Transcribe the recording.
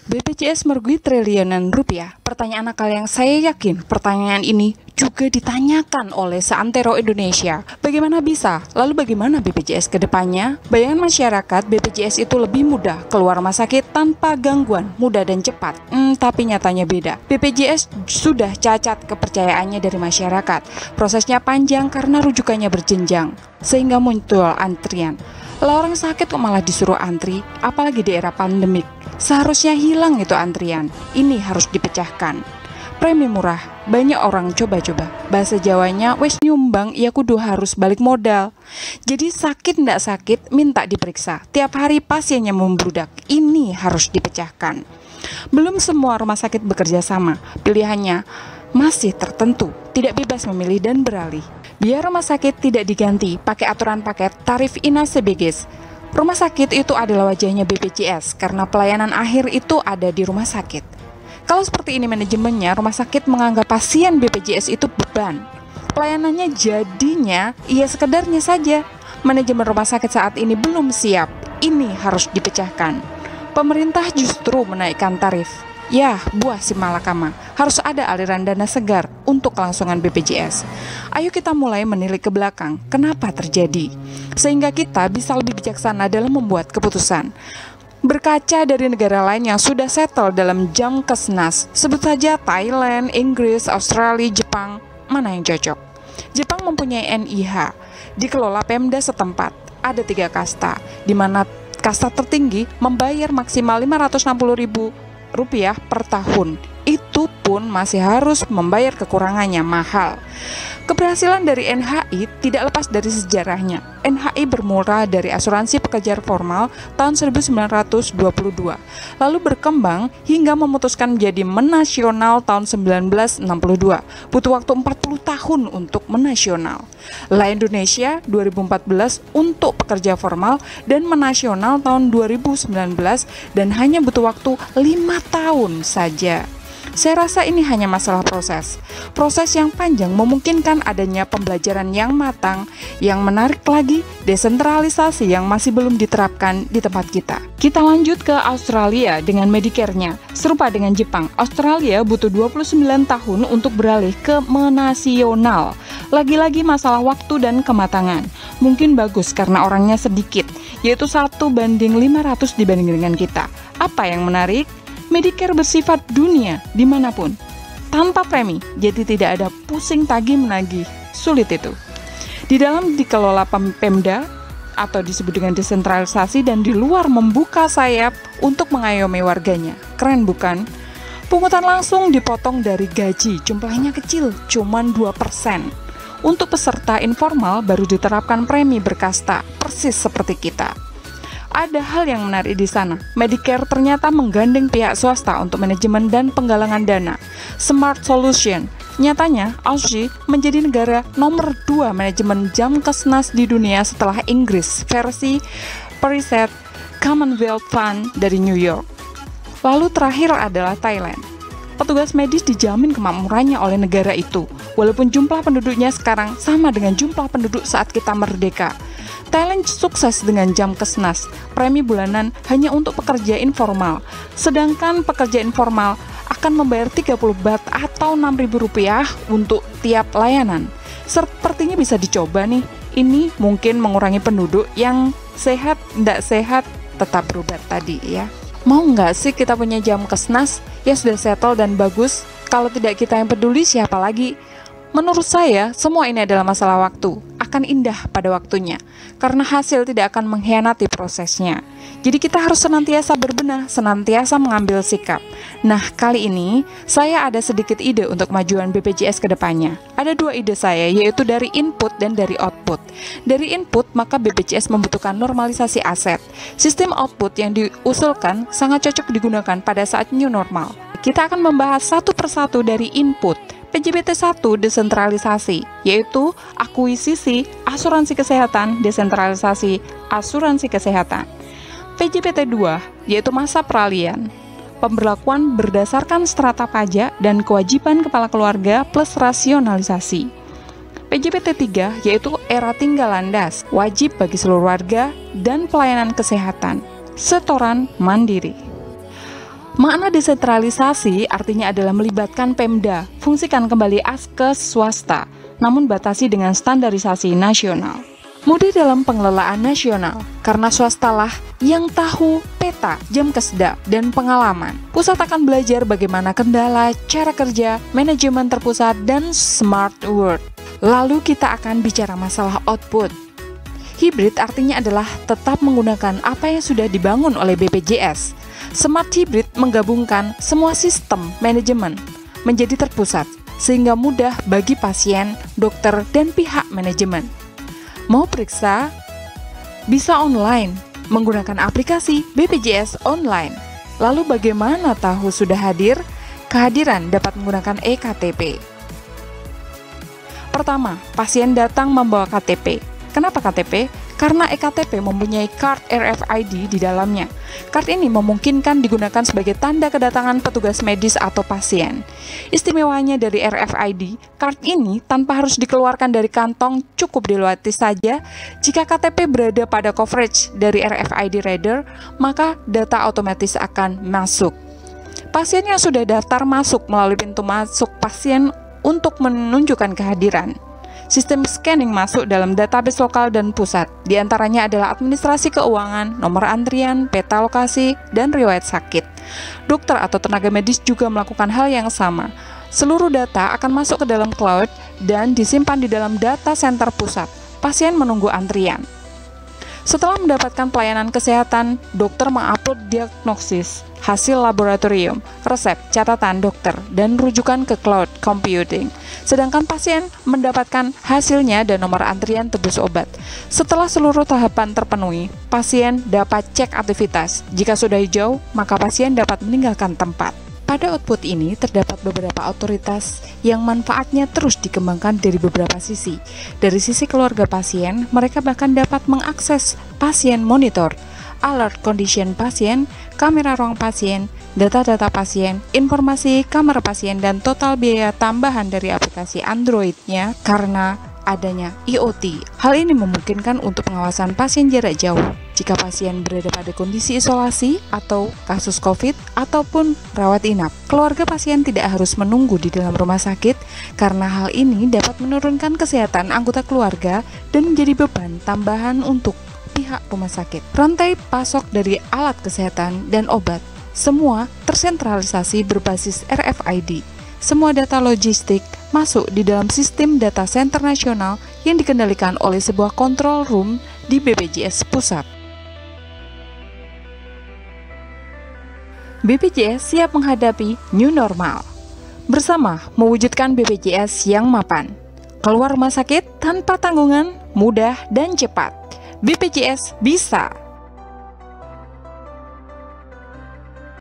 BPJS merugi triliunan rupiah. Pertanyaan akal yang saya yakin pertanyaan ini juga ditanyakan oleh seantero Indonesia. Bagaimana bisa? Lalu bagaimana BPJS ke depannya? Bayangan masyarakat BPJS itu lebih mudah keluar rumah sakit tanpa gangguan, mudah dan cepat. Tapi nyatanya beda. BPJS sudah cacat kepercayaannya dari masyarakat. Prosesnya panjang karena rujukannya berjenjang, sehingga muncul antrian. Lah orang sakit kok malah disuruh antri, apalagi di era pandemik. Seharusnya hilang itu antrian. Ini harus dipecahkan. Premi murah, banyak orang coba-coba. Bahasa Jawanya, wes nyumbang, ya kudu harus balik modal. Jadi sakit ndak sakit, minta diperiksa. Tiap hari pasiennya membludak. Ini harus dipecahkan. Belum semua rumah sakit bekerja sama. Pilihannya masih tertentu, tidak bebas memilih dan beralih. Biar rumah sakit tidak diganti pakai aturan paket tarif INASEBGS. Rumah sakit itu adalah wajahnya BPJS karena pelayanan akhir itu ada di rumah sakit. Kalau seperti ini manajemennya, rumah sakit menganggap pasien BPJS itu beban. Pelayanannya jadinya sekedarnya saja. Manajemen rumah sakit saat ini belum siap. Ini harus dipecahkan. Pemerintah justru menaikkan tarif. Ya, buah si malakama. Harus ada aliran dana segar untuk kelangsungan BPJS. Ayo kita mulai menilik ke belakang, kenapa terjadi? Sehingga kita bisa lebih bijaksana dalam membuat keputusan. Berkaca dari negara lain yang sudah settle dalam Jamkesnas, sebut saja Thailand, Inggris, Australia, Jepang, mana yang cocok? Jepang mempunyai NIH, dikelola Pemda setempat, ada 3 kasta, di mana kasta tertinggi membayar maksimal Rp560.000 per tahun. Itu pun masih harus membayar kekurangannya mahal. Keberhasilan dari NHI tidak lepas dari sejarahnya. NHI bermula dari asuransi pekerja formal tahun 1922, lalu berkembang hingga memutuskan menjadi menasional tahun 1962. Butuh waktu 40 tahun untuk menasional. La Indonesia 2014 untuk pekerja formal dan menasional tahun 2019 dan hanya butuh waktu 5 tahun saja. Saya rasa ini hanya masalah proses. Proses yang panjang memungkinkan adanya pembelajaran yang matang, yang menarik lagi, desentralisasi yang masih belum diterapkan di tempat kita. Kita lanjut ke Australia dengan Medicare-nya. Serupa dengan Jepang, Australia butuh 29 tahun untuk beralih ke menasional. Lagi-lagi masalah waktu dan kematangan. Mungkin bagus karena orangnya sedikit, yaitu 1:500 dibanding dengan kita. Apa yang menarik? Medicare bersifat dunia dimanapun, tanpa premi, jadi tidak ada pusing tagih menagih, sulit itu. Di dalam dikelola Pemda atau disebut dengan desentralisasi dan di luar membuka sayap untuk mengayomi warganya. Keren bukan? Pungutan langsung dipotong dari gaji, jumlahnya kecil, cuman 2%. Untuk peserta informal baru diterapkan premi berkasta, persis seperti kita. Ada hal yang menarik di sana. Medicare ternyata menggandeng pihak swasta untuk manajemen dan penggalangan dana. Smart Solution. Nyatanya, Aussie menjadi negara nomor 2 manajemen Jamkesnas di dunia setelah Inggris versi periset Commonwealth Fund dari New York. Lalu terakhir adalah Thailand. Petugas medis dijamin kemakmurannya oleh negara itu, walaupun jumlah penduduknya sekarang sama dengan jumlah penduduk saat kita merdeka. Thailand sukses dengan Jamkesnas, premi bulanan hanya untuk pekerja informal, sedangkan pekerja informal akan membayar 30 baht atau Rp6.000 untuk tiap layanan. Sepertinya bisa dicoba nih, ini mungkin mengurangi penduduk yang sehat, tidak sehat, tetap berobat tadi ya. Mau nggak sih kita punya Jamkesnas? Ya sudah settle dan bagus, kalau tidak kita yang peduli siapa lagi? Menurut saya, semua ini adalah masalah waktu, akan indah pada waktunya, karena hasil tidak akan mengkhianati prosesnya. Jadi kita harus senantiasa berbenah, senantiasa mengambil sikap. Nah, kali ini, saya ada sedikit ide untuk kemajuan BPJS ke depannya. Ada 2 ide saya, yaitu dari input dan dari output. Dari input, maka BPJS membutuhkan normalisasi aset. Sistem output yang diusulkan sangat cocok digunakan pada saat new normal. Kita akan membahas satu persatu dari input. PJBT 1 desentralisasi, yaitu akuisisi asuransi kesehatan, desentralisasi asuransi kesehatan. PJBT 2 yaitu masa peralihan, pemberlakuan berdasarkan strata pajak dan kewajiban kepala keluarga plus rasionalisasi. PJBT 3 yaitu era tinggal landas, wajib bagi seluruh warga dan pelayanan kesehatan, setoran mandiri. Makna desentralisasi artinya adalah melibatkan Pemda, fungsikan kembali ke swasta, namun batasi dengan standarisasi nasional. Mudah dalam pengelolaan nasional, karena swastalah yang tahu peta, jam keseda, dan pengalaman. Pusat akan belajar bagaimana kendala, cara kerja, manajemen terpusat, dan smart work. Lalu kita akan bicara masalah output. Hybrid artinya adalah tetap menggunakan apa yang sudah dibangun oleh BPJS. Smart Hybrid menggabungkan semua sistem manajemen menjadi terpusat, sehingga mudah bagi pasien, dokter, dan pihak manajemen. Mau periksa? Bisa online, menggunakan aplikasi BPJS Online. Lalu bagaimana tahu sudah hadir? Kehadiran dapat menggunakan e-KTP. Pertama, pasien datang membawa KTP. Kenapa KTP? Karena e-KTP mempunyai card RFID di dalamnya. Card ini memungkinkan digunakan sebagai tanda kedatangan petugas medis atau pasien. Istimewanya dari RFID, card ini tanpa harus dikeluarkan dari kantong, cukup dilewati saja. Jika KTP berada pada coverage dari RFID reader, maka data otomatis akan masuk. Pasien yang sudah daftar masuk melalui pintu masuk pasien untuk menunjukkan kehadiran. Sistem scanning masuk dalam database lokal dan pusat. Di antaranya adalah administrasi keuangan, nomor antrian, peta lokasi, dan riwayat sakit. Dokter atau tenaga medis juga melakukan hal yang sama. Seluruh data akan masuk ke dalam cloud dan disimpan di dalam data center pusat. Pasien menunggu antrian. Setelah mendapatkan pelayanan kesehatan, dokter mengupload diagnosis, hasil laboratorium, resep, catatan dokter, dan rujukan ke cloud computing. Sedangkan pasien mendapatkan hasilnya dan nomor antrian tebus obat. Setelah seluruh tahapan terpenuhi, pasien dapat cek aktivitas. Jika sudah hijau, maka pasien dapat meninggalkan tempat. Pada output ini terdapat beberapa otoritas yang manfaatnya terus dikembangkan dari beberapa sisi. Dari sisi keluarga pasien, mereka bahkan dapat mengakses pasien monitor, alert condition pasien, kamera ruang pasien, data-data pasien, informasi kamar pasien, dan total biaya tambahan dari aplikasi Android-nya karena adanya IoT. Hal ini memungkinkan untuk pengawasan pasien jarak jauh. Jika pasien berada pada kondisi isolasi atau kasus COVID ataupun rawat inap, keluarga pasien tidak harus menunggu di dalam rumah sakit karena hal ini dapat menurunkan kesehatan anggota keluarga dan menjadi beban tambahan untuk pihak rumah sakit. Rantai pasok dari alat kesehatan dan obat semua tersentralisasi berbasis RFID. Semua data logistik masuk di dalam sistem data center nasional yang dikendalikan oleh sebuah control room di BPJS Pusat. BPJS siap menghadapi new normal. Bersama mewujudkan BPJS yang mapan. Keluar rumah sakit tanpa tanggungan, mudah dan cepat. BPJS bisa.